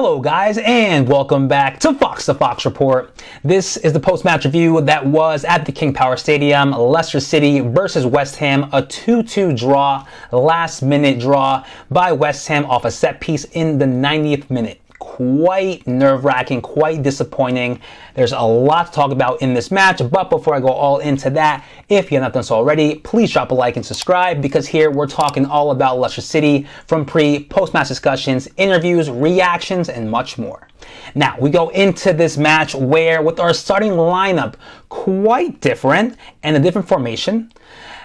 Hello guys, and welcome back to Fox the Fox Report. This is the post-match review that was at the King Power Stadium, Leicester City versus West Ham, a 2-2 draw, last-minute draw by West Ham off a set piece in the 90th minute. Quite nerve-wracking, quite disappointing. There's a lot to talk about in this match, but before I go all into that, if you have not done so already, please drop a like and subscribe, because here we're talking all about Leicester City from post-match discussions, interviews, reactions, and much more. Now, we go into this match where, with our starting lineup quite different and a different formation.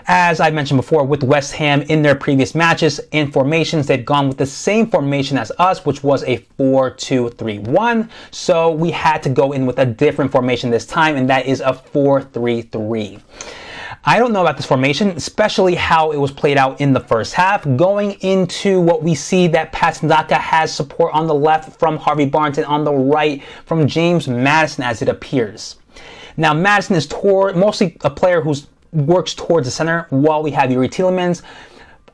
As I mentioned before, with West Ham in their previous matches and formations, they've gone with the same formation as us, which was a 4-2-3-1. So we had to go in with a different formation this time, and that is a 4-3-3. I don't know about this formation, especially how it was played out in the first half. Going into what we see that Patson Daka has support on the left from Harvey Barnes and on the right from James Maddison, as it appears. Now, Maddison is mostly a player who's works towards the center, while we have Yuri Tielemans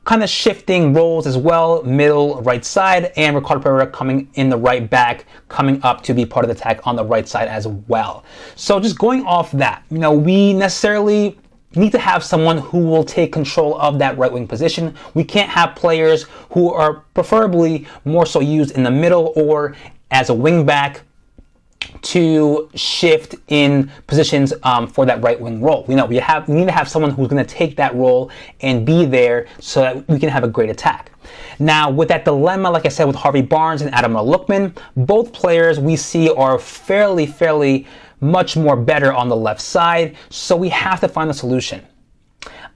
kind of shifting roles as well, middle, right side, and Ricardo Pereira coming in the right back, coming up to be part of the attack on the right side as well. So just going off that, we necessarily need to have someone who will take control of that right wing position. We can't have players who are preferably more so used in the middle or as a wing back to shift in positions for that right wing role. We need to have someone who's going to take that role and be there so that we can have a great attack. Now, with that dilemma, like I said, with Harvey Barnes and Adam Lookman, both players we see are fairly much more better on the left side, so we have to find a solution.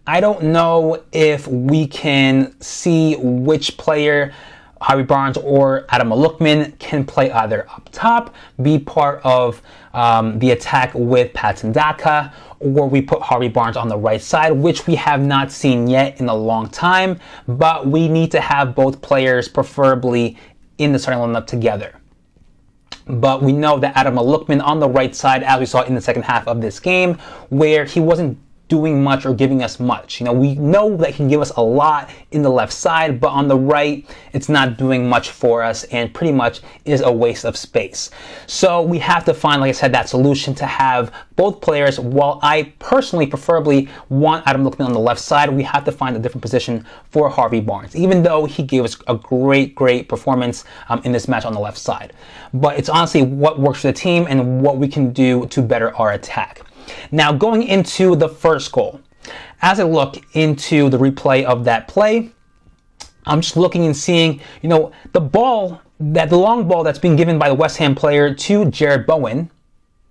I don't know if we can see which player, Harvey Barnes or Adam Lookman, can play either up top, be part of the attack with Patson Daka, or we put Harvey Barnes on the right side, which we have not seen yet in a long time, but we need to have both players preferably in the starting lineup together. But we know that Adam Lookman on the right side, as we saw in the second half of this game, where he wasn't doing much or giving us much. We know that he can give us a lot in the left side, but on the right, it's not doing much for us and pretty much is a waste of space. So we have to find, like I said, that solution to have both players. While I personally preferably want Adam Lookman on the left side, we have to find a different position for Harvey Barnes, even though he gave us a great performance in this match on the left side. But it's honestly what works for the team and what we can do to better our attack. Now, going into the first goal, as I look into the replay of that play, I'm just looking and seeing, the long ball that's being given by the West Ham player to Jared Bowen,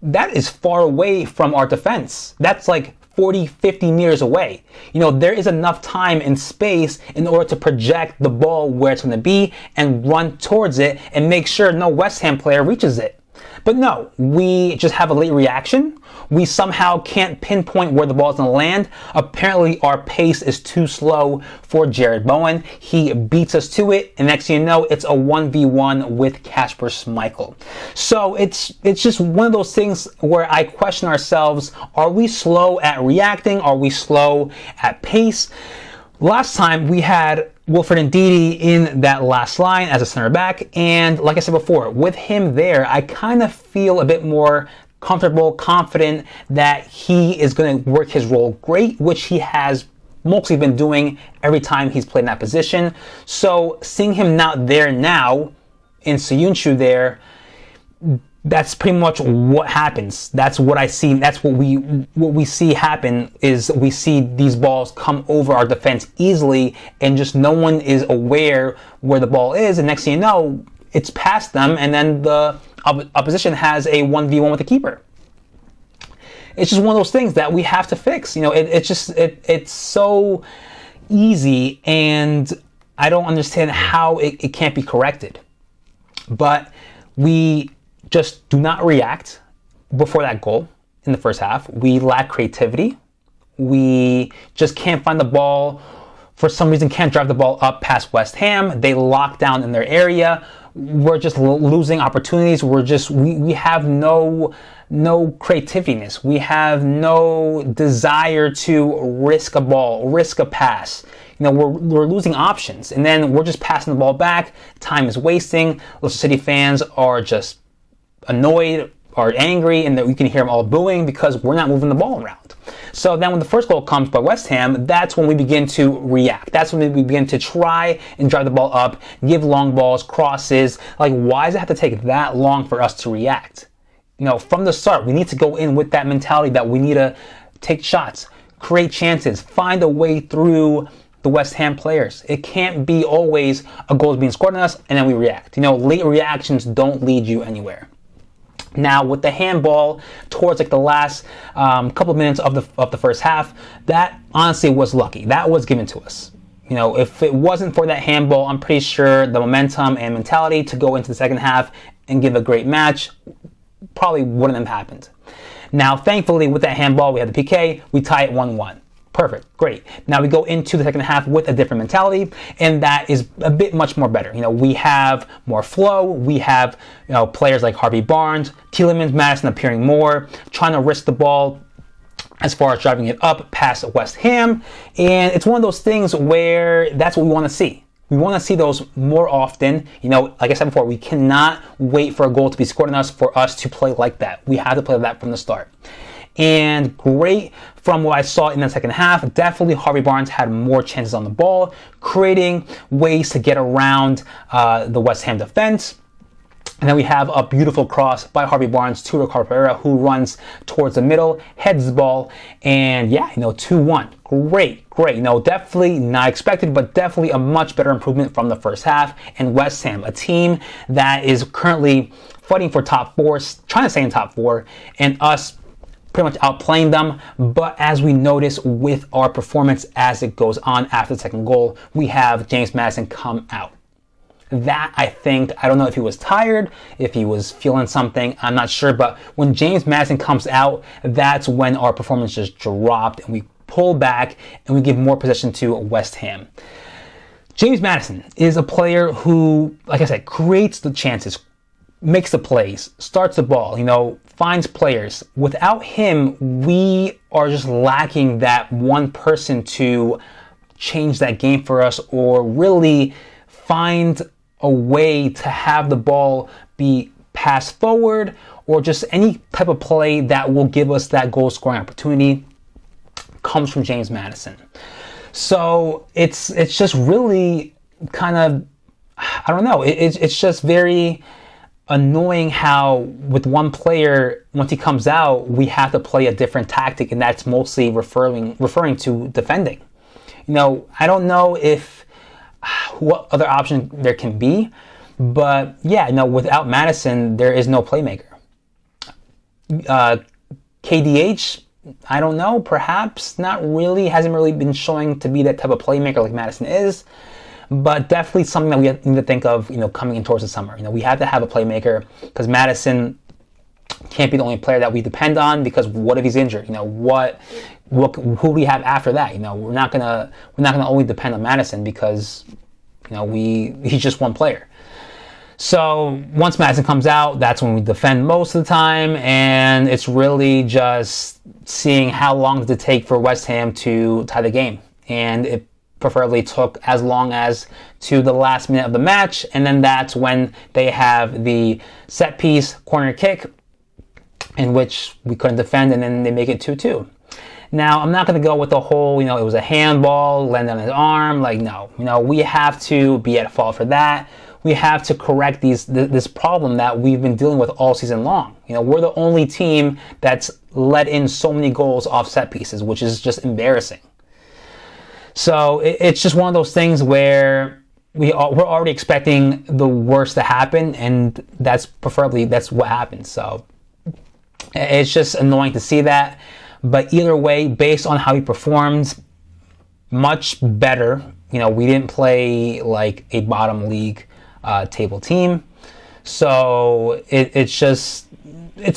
that is far away from our defense. That's like 40-50 meters away. There is enough time and space in order to project the ball where it's going to be and run towards it and make sure no West Ham player reaches it. But no, we just have a late reaction. We somehow can't pinpoint where the ball is going to land. Apparently, our pace is too slow for Jared Bowen. He beats us to it, and next thing you know, it's a 1v1 with Kasper Schmeichel. So it's just one of those things where I question ourselves: are we slow at reacting? Are we slow at pace? Last time we had Wilfred Ndidi in that last line as a center back, and like I said before, with him there, I kind of feel a bit more comfortable, confident that he is going to work his role great, which he has mostly been doing every time he's played in that position. So seeing him not there now, in Soyuncu there, that's pretty much what happens. That's what I see. That's what we see happen, is we see these balls come over our defense easily, and just no one is aware where the ball is, and next thing you know, it's past them, and then the opposition has a 1v1 with the keeper. It's just one of those things that we have to fix. It's so easy, and I don't understand how it can't be corrected. But we just do not react before that goal in the first half. We lack creativity. We just can't find the ball. For some reason, can't drive the ball up past West Ham. They lock down in their area. We're just losing opportunities. We have no creativeness. We have no desire to risk a ball, risk a pass. we're losing options, and then we're just passing the ball back. Time is wasting. Leicester City fans are just annoyed or angry, and that you can hear them all booing because we're not moving the ball around. So then when the first goal comes by West Ham, that's when we begin to react. That's when we begin to try and drive the ball up, give long balls, crosses. Like, why does it have to take that long for us to react? From the start, we need to go in with that mentality that we need to take shots, create chances, find a way through the West Ham players. It can't be always a goal is being scored on us and then we react. Late reactions don't lead you anywhere. Now, with the handball towards the last couple of minutes of the first half, that honestly was lucky. That was given to us. If it wasn't for that handball, I'm pretty sure the momentum and mentality to go into the second half and give a great match probably wouldn't have happened. Now, thankfully, with that handball, we had the PK, we tie it 1-1. Perfect, great. Now we go into the second half with a different mentality, and that is a bit much more better. We have more flow. We have players like Harvey Barnes, Tielemans, Madison appearing more, trying to risk the ball as far as driving it up past West Ham, and it's one of those things where that's what we want to see. We want to see those more often. Like I said before, we cannot wait for a goal to be scored on us for us to play like that. We have to play that from the start. And great from what I saw in the second half, definitely Harvey Barnes had more chances on the ball, creating ways to get around the West Ham defense. And then we have a beautiful cross by Harvey Barnes to Ricardo Pereira, who runs towards the middle, heads the ball, and 2-1. Great. Definitely not expected, but definitely a much better improvement from the first half. And West Ham, a team that is currently fighting for top four, trying to stay in top four, and us pretty much outplaying them. But as we notice with our performance as it goes on after the second goal, we have James Maddison come out. That, I don't know if he was tired, if he was feeling something, I'm not sure. But when James Maddison comes out, that's when our performance just dropped and we pull back and we give more possession to West Ham. James Maddison is a player who, like I said, creates the chances, makes the plays, starts the ball, finds players. Without him, we are just lacking that one person to change that game for us or really find a way to have the ball be passed forward or just any type of play that will give us that goal scoring opportunity comes from James Maddison. So it's just really kind of, I don't know, it's just very annoying how with one player, once he comes out, we have to play a different tactic, and that's mostly referring to defending. I don't know what other option there can be, but without Maddison, there is no playmaker. KDH, I don't know, perhaps not really, hasn't really been showing to be that type of playmaker like Maddison is, but definitely something that we need to think of, coming in towards the summer. We have to have a playmaker because Maddison can't be the only player that we depend on, because what if he's injured? Who we have after that? We're not gonna only depend on Maddison because he's just one player. So once Maddison comes out, that's when we defend most of the time, and it's really just seeing how long does it take for West Ham to tie the game, and it preferably took as long as to the last minute of the match, and then that's when they have the set piece corner kick, in which we couldn't defend, and then they make it 2-2. Now, I'm not going to go with the whole, it was a handball, landed on his arm. No. We have to be at fault for that. We have to correct this problem that we've been dealing with all season long. We're the only team that's let in so many goals off set pieces, which is just embarrassing. So it's just one of those things where we're already expecting the worst to happen, and that's what happened. So it's just annoying to see that. But either way, based on how he performed, much better. We didn't play like a bottom league table team. So it's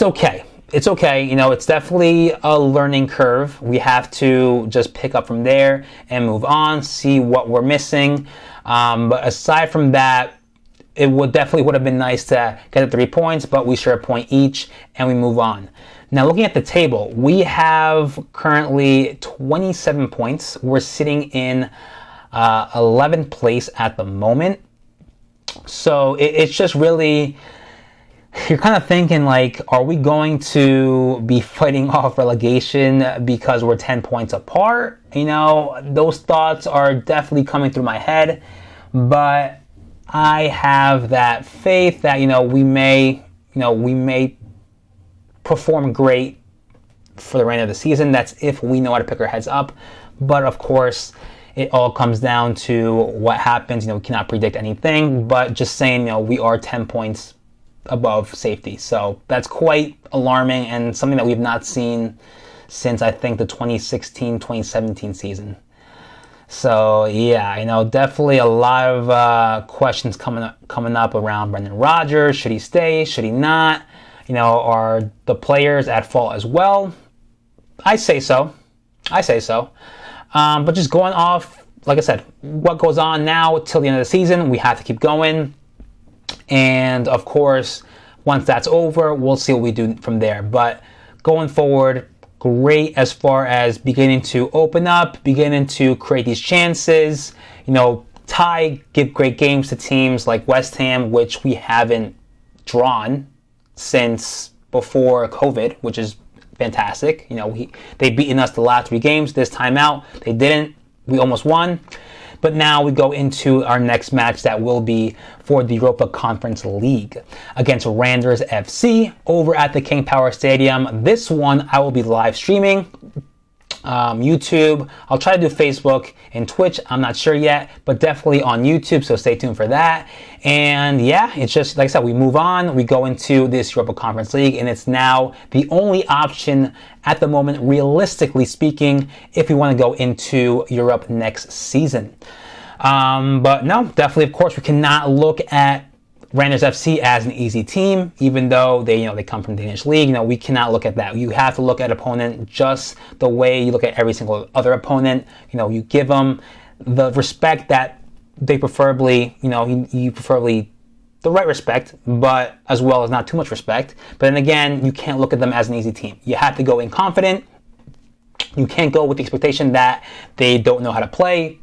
okay. It's okay. It's definitely a learning curve. We have to just pick up from there and move on, see what we're missing. But aside from that, it would have been nice to get the 3 points, but we share a point each and we move on. Now, looking at the table, we have currently 27 points. We're sitting in 11th place at the moment. So it's just really, you're kind of thinking like, are we going to be fighting off relegation because we're 10 points apart? You know, those thoughts are definitely coming through my head, but I have that faith that, we may perform great for the remainder of the season. That's if we know how to pick our heads up. But of course, it all comes down to what happens. We cannot predict anything, but just saying, we are 10 points above safety. So that's quite alarming and something that we've not seen since, I think, the 2016-2017 season. So yeah, definitely a lot of questions coming up around Brendan Rodgers. Should he stay? Should he not? Are the players at fault as well? I say so. But just going off, like I said, what goes on now till the end of the season, we have to keep going. And of course, once that's over, we'll see what we do from there. But going forward, great as far as beginning to open up, beginning to create these chances, give great games to teams like West Ham, which we haven't drawn since before COVID, which is fantastic. They've beaten us the last 3 games. This time out, they didn't. We almost won. But now we go into our next match that will be for the Europa Conference League against Randers FC over at the King Power Stadium. This one I will be live streaming. YouTube. I'll try to do Facebook and Twitch. I'm not sure yet, but definitely on YouTube, so stay tuned for that. And yeah, it's just, like I said, we move on. We go into this Europa Conference League, and it's now the only option at the moment, realistically speaking, if we want to go into Europe next season. But no, definitely, of course, we cannot look at Randers FC as an easy team, even though they come from the Danish league. We cannot look at that. You have to look at opponent just the way you look at every single other opponent. You give them the respect that they preferably, you preferably the right respect, but as well as not too much respect. But then again, you can't look at them as an easy team. You have to go in confident. You can't go with the expectation that they don't know how to play.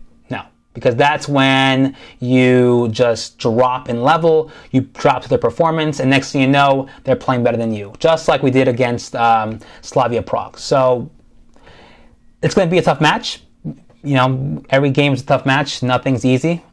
Because that's when you just drop in level, you drop to their performance, and next thing you know, they're playing better than you. Just like we did against Slavia Prague. So it's going to be a tough match. Every game is a tough match. Nothing's easy.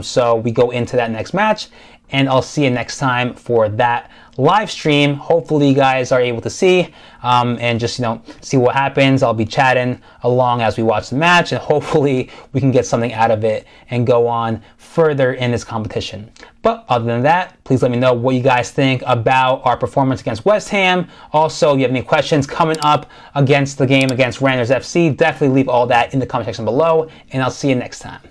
So we go into that next match, and I'll see you next time for that live stream. Hopefully you guys are able to see and just see what happens. I'll be chatting along as we watch the match, and hopefully we can get something out of it and go on further in this competition. But other than that, please let me know what you guys think about our performance against West Ham. Also, if you have any questions coming up against the game against Randers FC, definitely leave all that in the comment section below, and I'll see you next time.